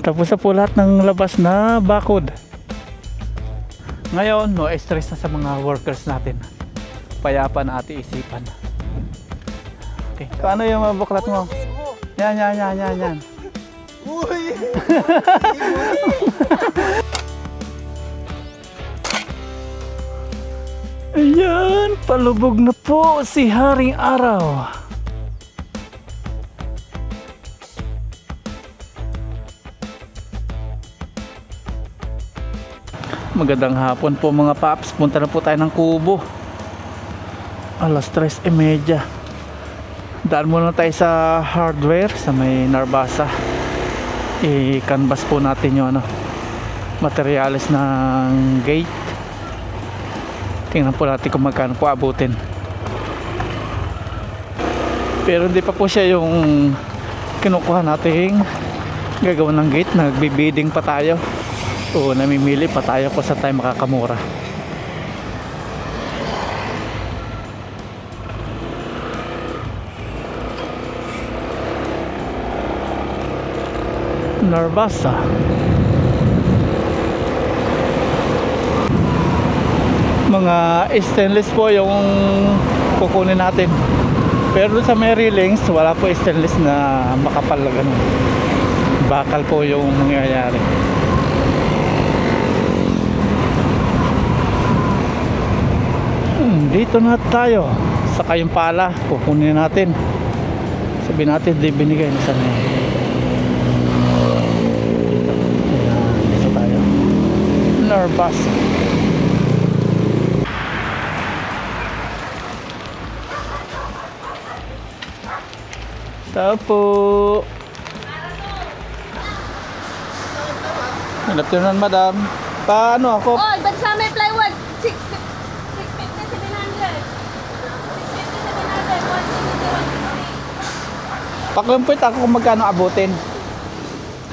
Tapos na po lahat ng labas na bakod. Ngayon, no stress na sa mga workers natin. Payapa na ati isipan. Okay. So, ano yung mga buklat mo? Yan. Uy! Ayan, palubog na po si Haring Araw. Magandang hapon po mga paps. Punta na po tayo ng Kubo. Alas 3:30. Daan muna tayo sa hardware sa may Narbasa. I-canvas po natin yung materials ng gate. Tingnan po natin kung magkano po abutin. Pero hindi pa po siya yung kinukuha nating gagawa ng gate. Nagbibidding pa tayo. O namimili pa tayo kung saan tayo makakamura. Narbasa. Mga stainless po yung kukunin natin. Pero sa may railings wala po stainless na makapal na ganun. Bakal po yung mangyayari. Dito na tayo sa kayong pala, kukunin natin. Sabihin natin di binigay na sana. Dito tayo. Narbasa. Tapo. Good afternoon, madam. Paano ako? Oh, ba't sa may plywood? 650, 700. Pakumpit ako kung magkano abutin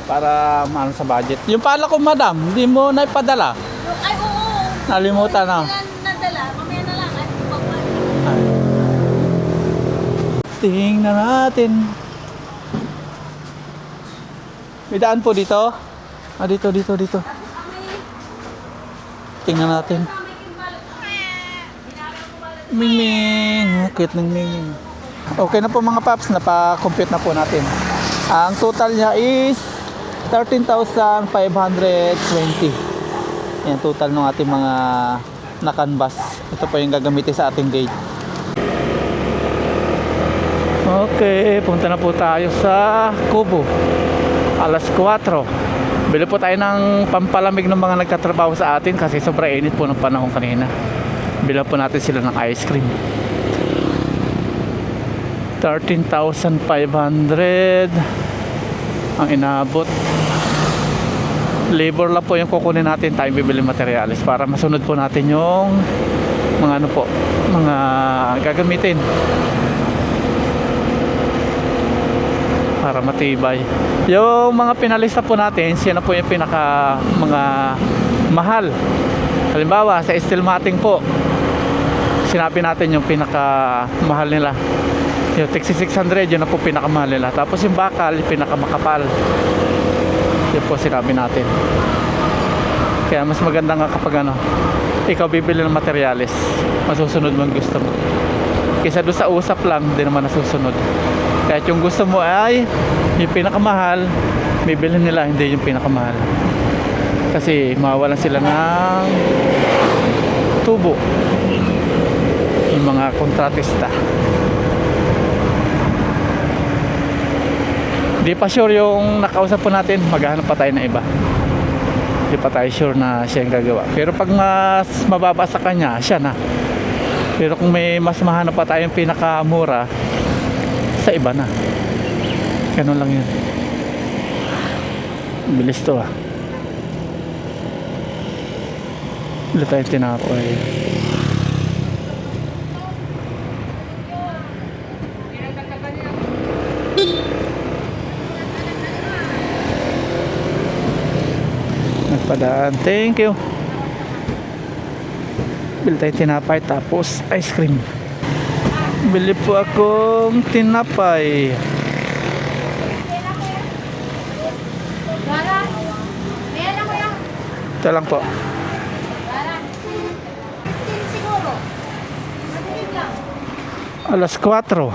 para maano sa budget. Yung pala ko, madam, hindi mo na ipadala. Ay, oo. Nalimutan na. Nadala. Mamaya na lang. Ay. Tingnan natin. May daan po dito? Ah, dito. Tingnan natin. Mingming. Cute ng mingming. Okay na po mga paps, napa-compute na po natin. Ang total niya is 13,520. Yan total ng ating mga na-canvas. Ito po yung gagamitin sa ating gate. Okay, punta na po tayo sa Kubo. Alas 4. Bili po tayo ng pampalamig ng mga nagtatrabaho sa atin kasi sobrang init po ng panahon kanina. Bilang po natin sila ng ice cream. 13,500 ang inabot. Labor lang po yung kukunin natin, tayo bibili materials para masunod po natin yung mga mga gagamitin para matibay. Yung mga pinalista po natin, siya na po yung pinaka mga mahal. Halimbawa sa steel matting po, sinabi natin yung pinaka mahal nila. Yung Texas 600, yun na po pinakamahal nila. Tapos yung bakal, yung pinakamakapal. Yun po sinabi natin. Kaya mas maganda nga kapag ikaw bibili ng materials, masusunod mo ang gusto mo. Kaysa doon sa usap lang, hindi naman nasusunod. Kahit yung gusto mo ay yung pinakamahal, bibili nila, hindi yung pinakamahal. Kasi mawawalan sila ng tubo. Yung mga kontratista. Di pa sure yung nakausap po natin, maghahanap pa tayo na iba. Di pa tayo sure na siya yung gagawa. Pero pag mas mababa sa kanya, siya na. Pero kung may mas mahanap pa tayong pinakamura, sa iba na. Ganun lang yun. Bilis to ah. Bili tayo tinapay. Nagpadaan. Thank you. Bili tayo tinapay tapos ice cream. Bili po akong tinapay. Ito lang po. Parang. Siguro. Madilim lang. Alas 4.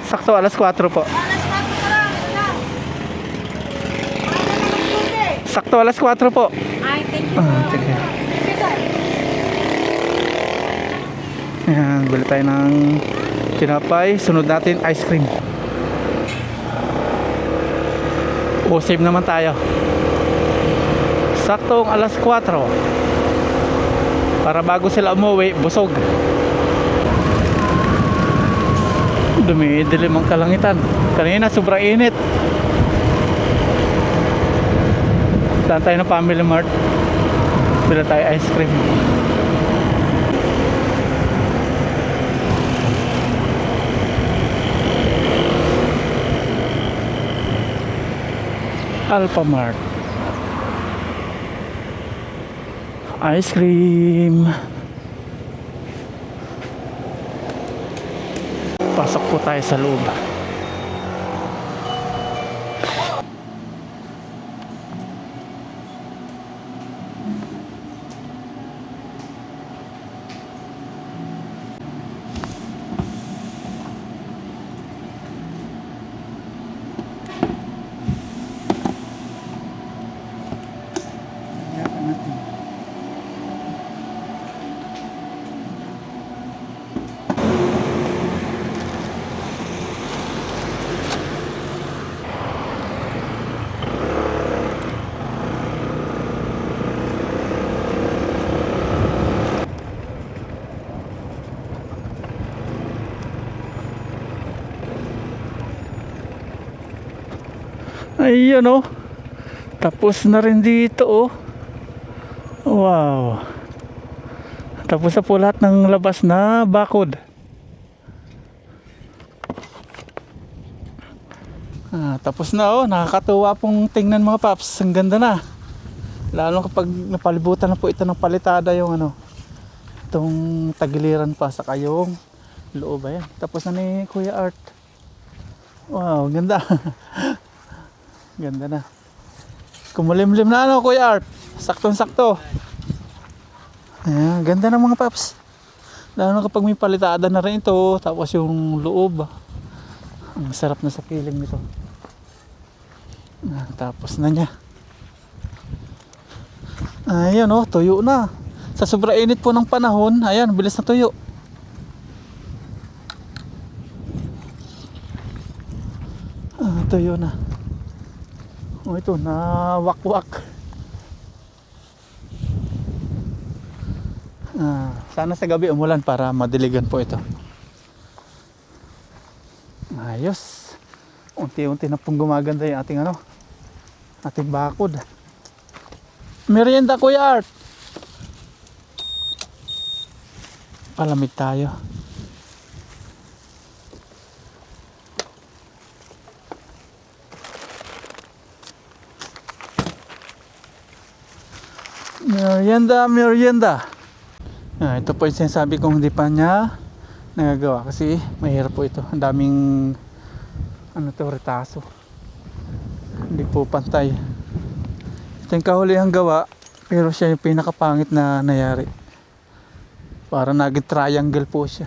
Sakto, alas 4 po. Alas 4 pa lang. Ito lang. Sakto, alas 4 po. Ay, thank you. Sige. Sige, sir. Ayan, bili tayo ng tinapay. Sunod natin, ice cream. O, save naman tayo. Saktong alas 4. Para bago sila umuwi, busog. Dumidilim ang kalangitan. Kanina, sobrang init. Daan tayo ng Family Mart. Bili tayo ice cream. Alphamart. Ice cream. Pasok po tayo sa loob. Ayun oh. Tapos na rin dito oh. Wow. Tapos na po lahat ng labas na bakod. Tapos na oh. Nakakatuwa pong tingnan mga paps. Ang ganda na. Lalo kapag napalibutan na po ito ng palitada yung ano. Itong tagiliran pa sa kayong loob. Ayan. Tapos na ni Kuya Art. Wow, ganda. Ganda na. Kumulimlim na ano, Kuya Art. Saktong-sakto. Ayan, ganda ng mga paps. Lalo na kapag may palitada na rin ito. Tapos yung loob. Ang sarap na sa feeling nito. Tapos na niya. Ayan oh, tuyo na. Sa sobrang init po ng panahon, ayan, bilis na tuyo. Tuyo na. Oh, ito, nawakwak. Sana sa gabi umulan para madiligan po ito. Ayos. Unti-unti na pong gumaganda yung ating ano, ating bakod. Merienda, Kuya Art. Palamig tayo. Merienda, merienda. Ito po yung sinasabi kong hindi pa niya nagagawa kasi mahirap po ito. Ang daming ano to, retaso. Hindi po pantay. Ito yung kahulihang gawa pero siya yung pinakapangit na nangyari. Para naging triangle po siya.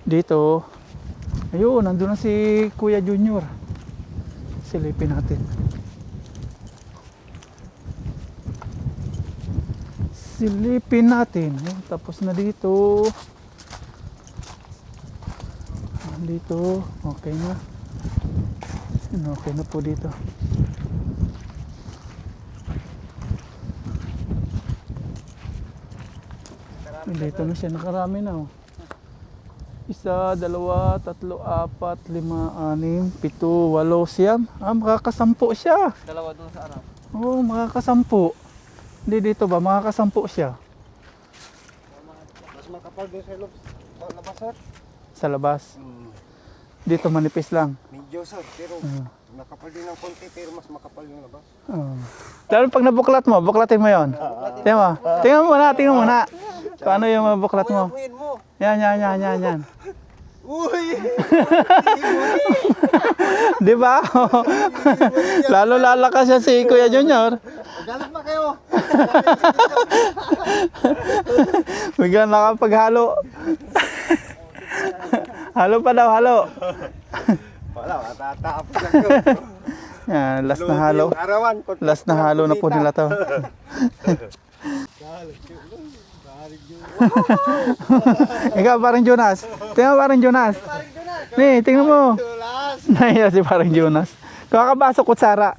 Dito, ayun, nandun na si Kuya Junior. Silipin natin. Silipin natin. Ayun, tapos na dito. Dito, okay na. Okay na po dito. Dito na siya, nakarami na oh. 1, 2, 3, 4, 5, 6, 7, 8, 9, 10, 11, 12. Makakasampu siya. Dalawa doon sa arap. Oo, makakasampu. Hindi dito ba, makakasampu siya. Mas makapal doon sa loob. Sa labas, sir. Sa labas. Dito manipis lang. Medyo, sir. Pero makapal din ng konti, pero mas makapal yung labas. Lalo pag nabuklat mo, buklatin mo yon. Tingnan mo. Tingnan mo muna, tingnan mo muna. Paano yung mabuklat mo? Uyin mo. Yan. Uy! Di ba? Lalo lalakas yan si Kuya Junior. Galit na kayo! Biglang nakapaghalo. Halo pa daw, halo. Wala, matatapos ako. Yan, last na halo. Arawan. Last na halo na po nila to. Ikaw, parang Jonas. Tingnan mo, parang Jonas. Nih, tingnan mo. Nahiya si parang Jonas. Kakabasok kutsara.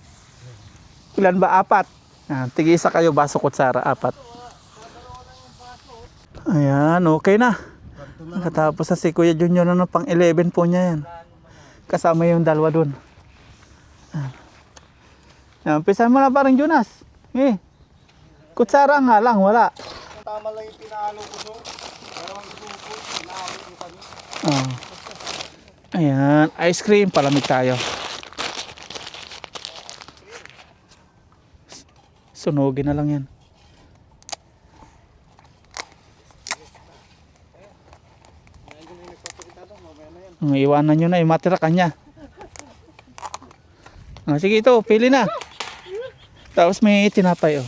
Ilan ba? 4. Tig-isa kayo, baso kutsara. 4. Ayan, okay na. Nakatapos na si Kuya Junior na pang 11 po niya yan. Kasama yung dalawa dun. Yan, umpisahan mo na parang Jonas. Kutsara nga lang, wala. Tama lang yung pinalo ko doon. Dalawang suko, pinalo ko kami. Oh. Ayan, ice cream, palamig tayo. Sunugin na lang yan. Iwanan nyo na, matira kanya. Sige ito, pili na. Tapos may tinapay.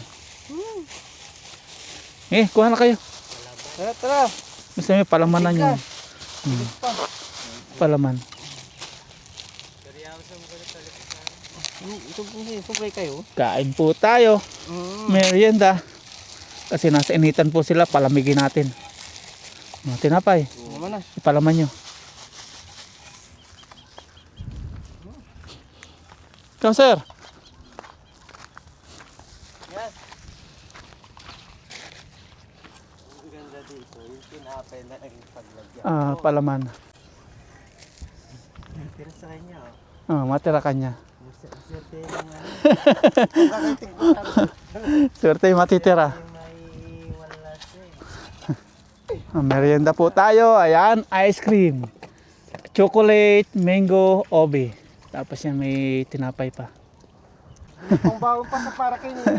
Kuha na kayo. Tara. Gusto nyo palamanan nyo. Palaman. Ito kayo. Kain po tayo. Merienda. Kasi nasa initan po sila, palamigin natin. Tinapay. Palaman nyo. Ikaw, sir. Yes. Ang ganda dito, yung tinapay na ang paglagyan. Palaman. Pero sa kanya, Matira kanya. swerte yung Swerte yung matitira. may wala siya Merienda po tayo. Ayan, ice cream. Chocolate, mango, obe. Tapos yan may tinapay pa. Pang bago pa sa para kayo niya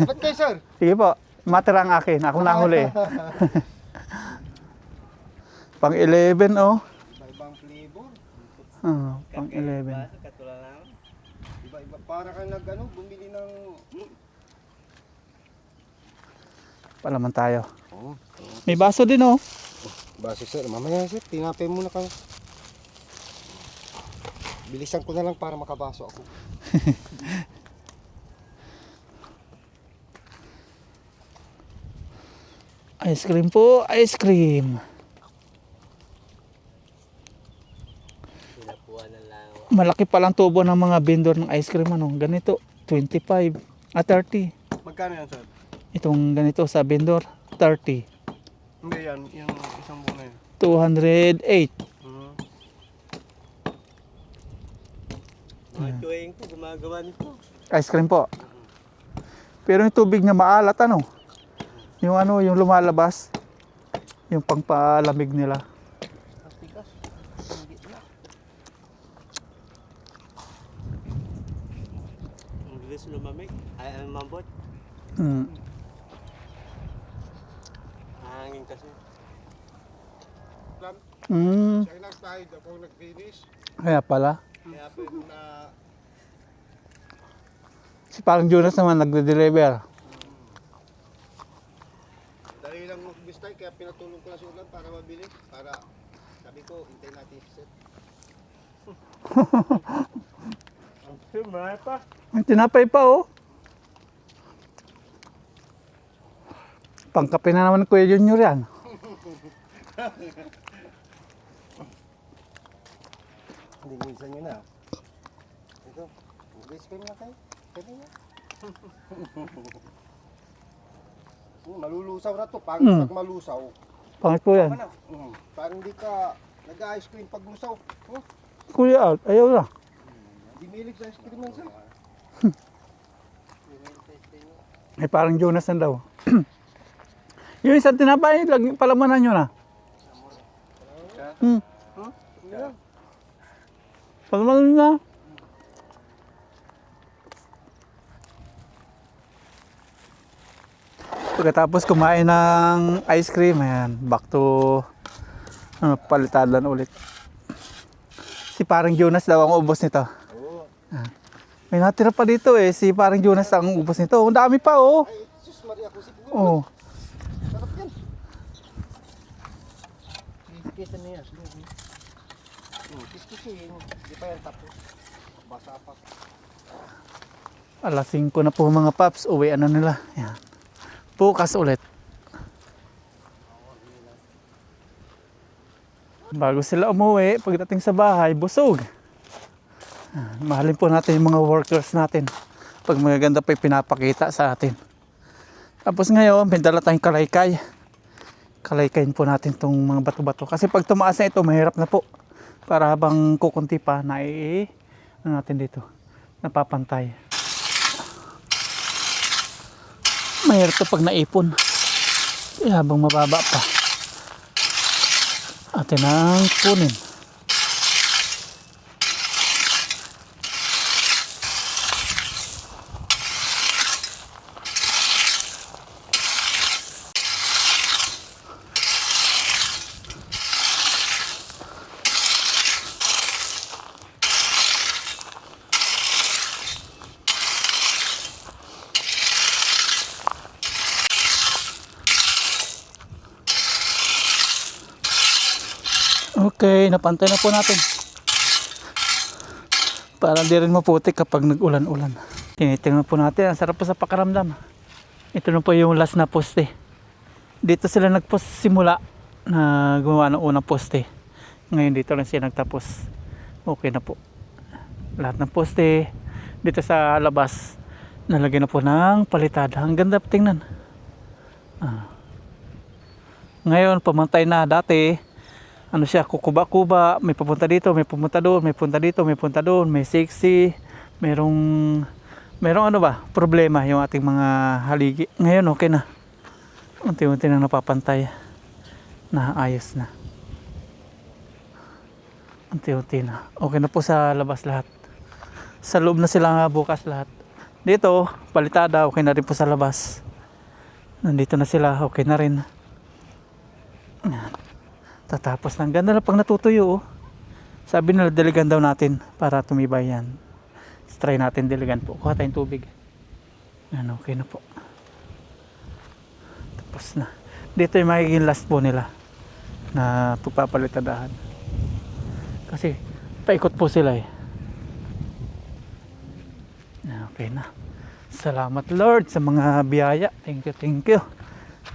Ba't kayo, sir? Sige po, matira ang akin. Ako nahuli. Pang 11 oh. Iba-ibang flavor. Pang 11. Iba-iba. Para kayo bumili ng... Palaman tayo. May baso din oh. Base, sir. Mamaya, sir. Tinapay muna kayo. Bilisan ko na lang para makabaso ako. Ice cream po, ice cream. Malaki palang tubo ng mga vendor ng ice cream ano. Ganito, 25, 30. Magkano yan, sir? Itong ganito sa vendor, 30. Hindi yan. Yung isang buo na yun. 208. Mga tuwing ko, gumagawa nito. Ice cream po. Pero yung tubig niya maalat ano. Yung yung lumalabas. Yung pangpalamig nila. Pastikas. Hindi na. Ang bilis lumamig. Ay, ang mambot. Hangin kasi. Siya nag-tide ako nag-finish. Kaya pala. Kaya pwede na... Si parang Jonas naman nagde-deliver. Dali lang mag-bistay, kaya pinatulong ko na si Ulan para mabili. Para, sabi ko, hintay natin si Seth. Marami pa. May tinapay pa oh. Pangkape na naman Kuya Junior yan. Hindi minsan nyo na. Ito, mag-ice cream na kayo. Pwede na. Malulusaw na to. Pag malusaw. Pangit po yan. Parang hindi ka nag-ice cream pag lusaw. Kuya, ayaw na. Hindi milig sa ice cream yan, sir. Ay parang Jonas na daw. Yung isang tinapay, palamanan nyo na. Palamanan na. Pagkatapos kumain ng ice cream, ayan, back to Palitadan ulit. Si parang Jonas daw ang ubos nito. Oo. May natira pa dito eh. Si parang Jonas ang ubos nito. Ang dami pa oh. Ay, sus Maria, kusip mo. Oh. Sarap yan. Kiskisa niya. Kiskisin. Di pa yan tapos. Basa pa. Alas 5 na po mga paps. Uwi na nila. Yan. Bukas ulit. Bago sila umuwi, pagdating sa bahay, busog. Mahalin po natin yung mga workers natin. Pag magaganda pa yung pinapakita sa atin. Tapos ngayon, may dala tayong kalaykay. Kalaykayin po natin itong mga bato-bato. Kasi pag tumaas na ito, mahirap na po. Para habang kukunti pa, ano natin dito, napapantay. Mahirap ito pag naipon. Habang mababa pa. Atin ang kunin. Okay, napantay na po natin. Para di rin maputik kapag nag-ulan-ulan. Tinitingnan po natin, ang sarap po sa pakaramdam. Ito na po yung last na poste. Dito sila nagpost simula na gumawa ng unang poste. Ngayon dito lang sila nagtapos. Okay na po. Lahat ng poste dito sa labas nalagyan na po ng palitada. Ang ganda tingnan. Ngayon pamantay na. Dati ano siya, kukuba-kuba, may papunta dito, may pumunta doon, may punta dito, may punta doon, may sexy, merong ano ba, problema yung ating mga haligi. Ngayon okay na. Unti-unti na napapantay. Na ayos na. Unti-unti na. Okay na po sa labas lahat. Sa loob na sila nga bukas lahat. Dito, palitada, okay na rin po sa labas. Nandito na sila, okay na rin. Yan. Tatapos na. Ganda na pag natutuyo oh. Sabi nila diligan daw natin para tumibay yan. Try natin diligan po. Kuha tayong tubig. Yan, okay na po. Tapos na. Dito yung magiging last po nila na pagpapalitadahan. Kasi paikot po sila eh. Yan, okay na. Salamat Lord sa mga biyaya. Thank you.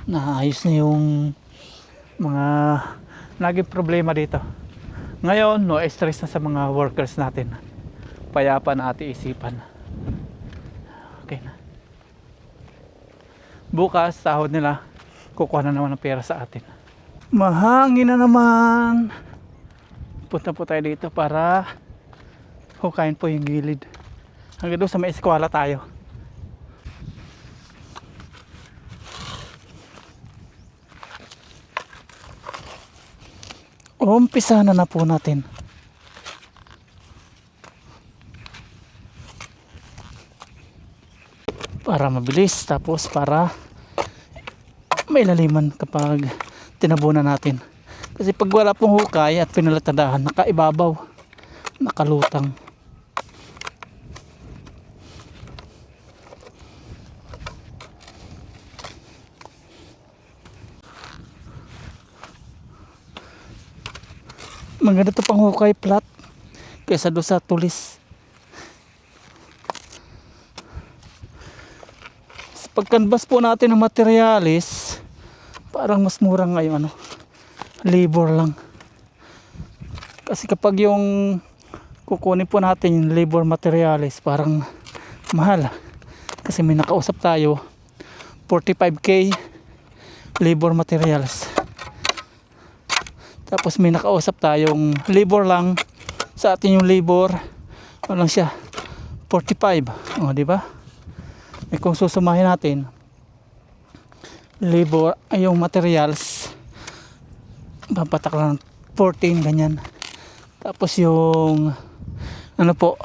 Naayos na yung mga naging problema dito. Ngayon, no stress na sa mga workers natin. Payapa na ating isipan. Okay na. Bukas, sahod nila, kukuha na naman ng pera sa atin. Mahangin na naman. Punta po tayo dito para hukayin po yung gilid. Hanggang doon sa may eskwela tayo. Umpisa na po natin. Para mabilis, tapos para may laliman kapag tinabunan natin. Kasi pag wala pong hukay at pinalatadahan, nakaibabaw, nakalutang. Maganda ito pang hukay flat kaysa doon sa tulis. Sa pagkanbas po natin ng materialis, parang mas mura ngayon labor lang. Kasi kapag yung kukunin po natin yung labor materialis, parang mahal. Kasi may nakausap tayo 45k labor materials. Tapos may nakausap tayong labor lang, sa atin yung labor ano lang siya 45. O di ba? Eh kung susumahin natin labor ay yung materials, papatak lang 14 ganyan. Tapos yung ano po,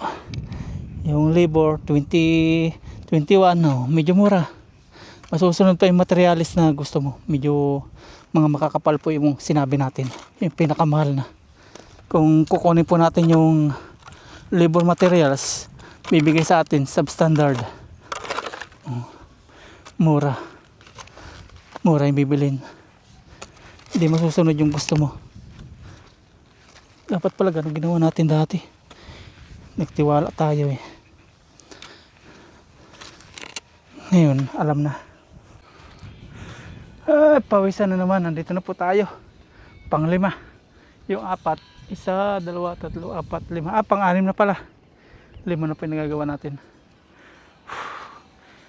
yung labor 20, 21, no, medyo mura. Masusunod pa yung materialis na gusto mo, medyo mga makakapal po yung sinabi natin, yung pinakamahal na. Kung kukunin po natin yung labor materials, bibigay sa atin substandard. Mura yung bibilin, hindi masusunod yung gusto mo. Dapat pala ganun ginawa natin dati, nagtiwala tayo eh. Ngayon alam na. Pawisan na naman, nandito na po tayo. Pang-5, yung 4, 1, 2, 3, 4, 5, pang-6 na pala. 5 na po yung nagagawa natin.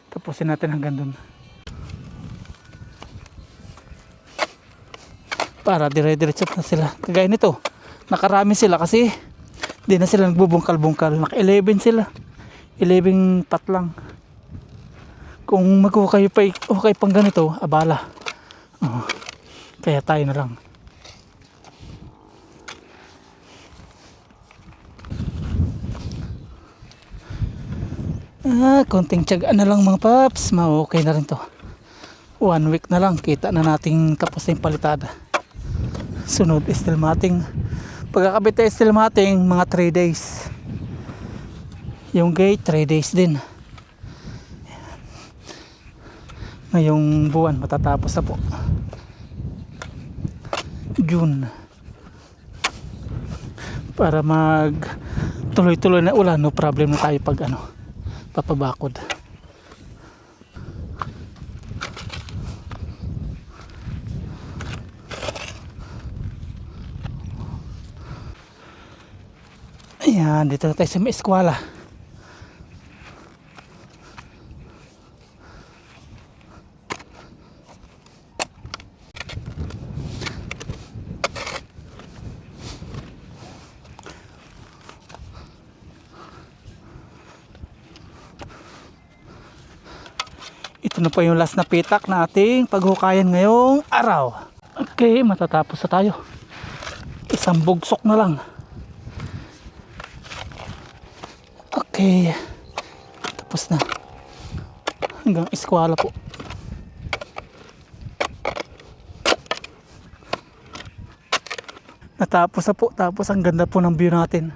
Tapusin natin hanggang dun para dire-diretso na sila. Kagaya nito, nakarami sila kasi di na sila nagbubungkal-bungkal. Naka 11 sila, 11 pat lang. Kung magkukay pa okay pang ganito, abala. Kaya tayo na lang. Konting tiyagaan na lang mga paps, okay na rin to. 1 week na lang, kita na nating tapos na yung palitada. Sunod steel matting. Pagkakabit tayo steel matting, mga 3 days. Yung gate 3 days din. Ngayong buwan matatapos na po, June, para mag tuloy-tuloy na ulan, no problem na tayo pag papabakod. Ayan, dito na tayo sa may eskwela. Ito na po yung last na pitak na ating paghukayan ngayong araw. Okay, matatapos na tayo. Isang bugsok na lang. Okay, tapos na. Hanggang eskwela po. Natapos na po. Tapos ang ganda po ng view natin.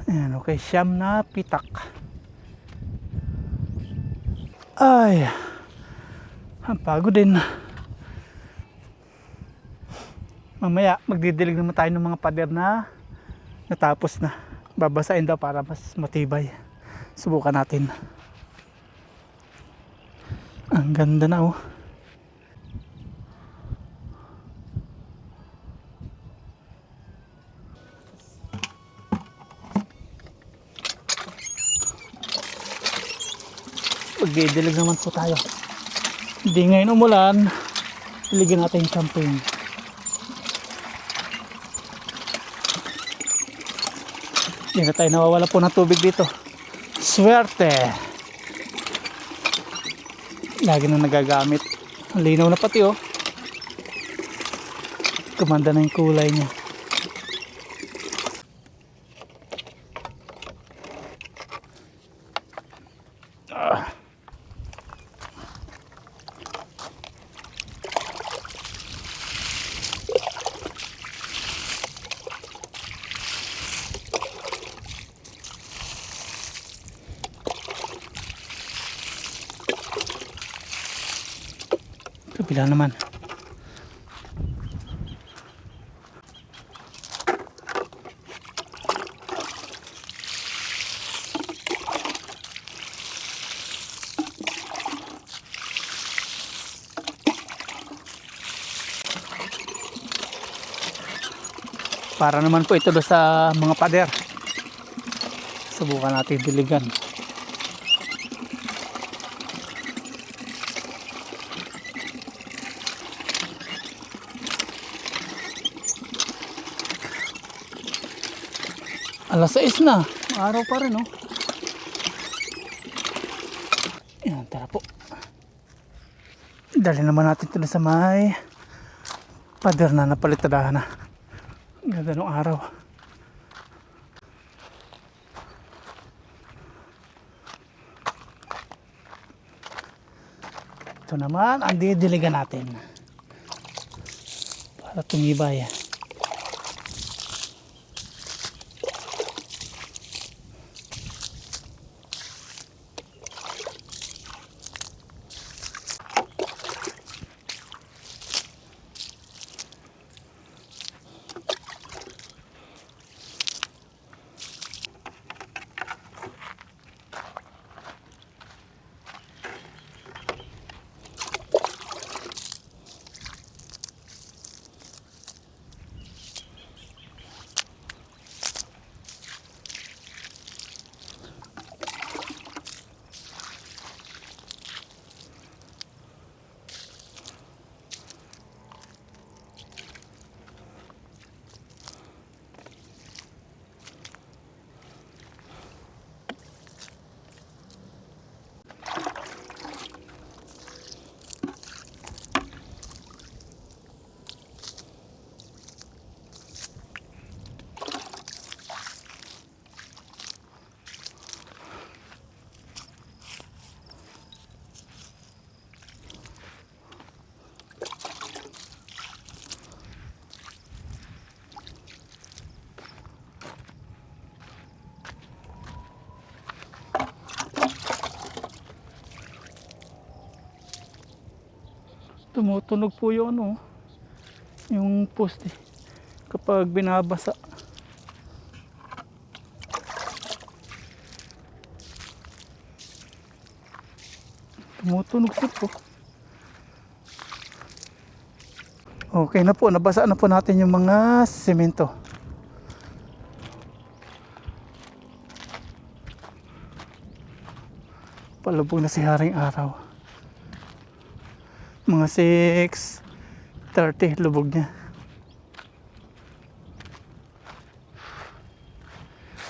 Ayan, okay, 9 na pitak. Ay, ang pagod din. Mamaya magdidilig naman tayo ng mga pader na natapos na. Babasain daw para mas matibay. Subukan natin. Ang ganda na oh. Magdidilig naman po tayo. Hindi ngayon umulan, diligyan natin yung campaign. Hindi na tayo nawawala po ng tubig dito. Swerte! Lagi na nagagamit. Ang linaw na pati oh. Kumanda na yung kulay niya. Kabila naman. Para naman po ito sa mga pader. Subukan natin diligan. Alas 6 na. Araw pa rin, oh. Yan, tara po. Dali naman natin ito na sa may pader na napalitadahan na. Ganda ng araw. Ito. Ito naman ang didiligan natin. Para tumibay. Tumutunog po yung ano, yung poste kapag binabasa. Tumutunog siya po. Okay na po, nabasa na po natin yung mga semento. Palubog na si Haring Araw. Mga 6:30 lubog niya.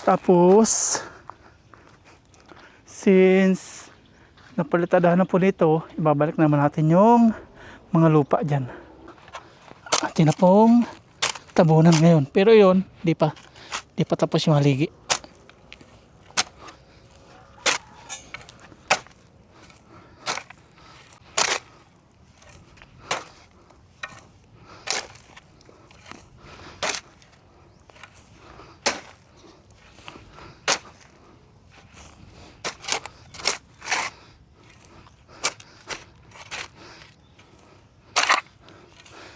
Tapos since napalitadahan na po nito, ibabalik naman natin yung mga lupa dyan. Atin na pong tabunan ngayon. Pero yun, di pa tapos yung haligi.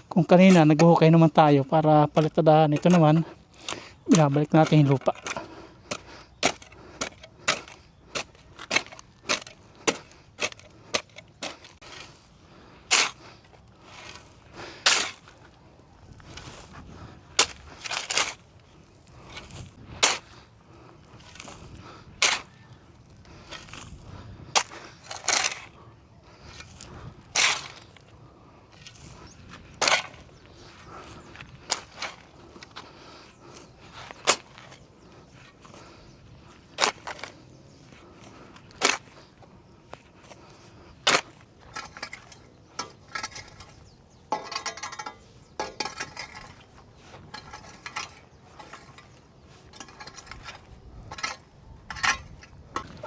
Kung kanina naghuhukay naman tayo para palitadahan, ito naman binabalik natin yung lupa.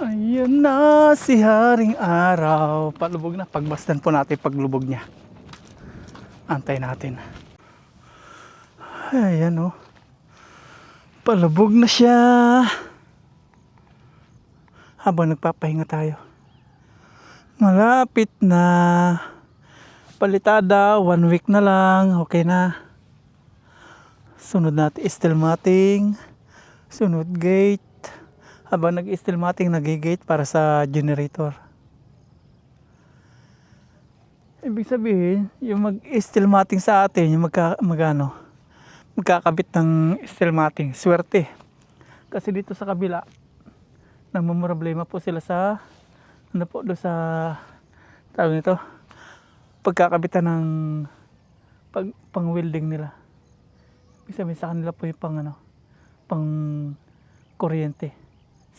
Ayan na si Haring Araw. Palubog na. Pagbastan po natin paglubog niya. Antay natin. Ayan o. Palubog na siya. Habang nagpapahinga tayo. Malapit na. Palitada. 1 week na lang. Okay na. Sunod natin steel matting. Sunod gate. Habang nag-steel matting, nag-gate para sa generator. Ibig sabihin, yung mag-steel matting sa atin, yung magkakabit ng steel matting, swerte. Kasi dito sa kabila, namumroblema po sila sa, ano po, doon sa, tawag nito, pagkakabitan ng pang-welding nila. Ibig sabihin sa kanila po yung pang kuryente.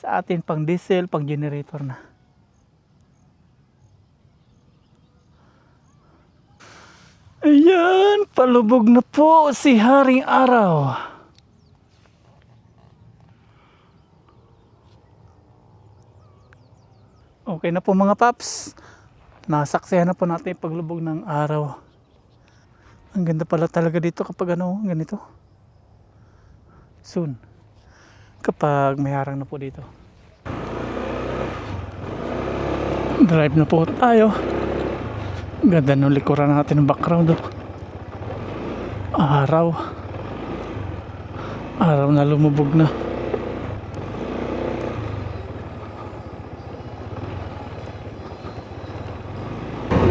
Sa atin pang diesel, pang generator na. Ayan, palubog na po si Haring Araw. Okay na po mga paps. Nasaksihan na po natin yung paglubog ng araw. Ang ganda pala talaga dito kapag ano, ganito. Soon. Kapag may harang na po dito. Drive na po tayo. Ganda ng likuran natin ng background. Araw. Araw na lumubog na.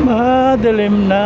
Madilim na.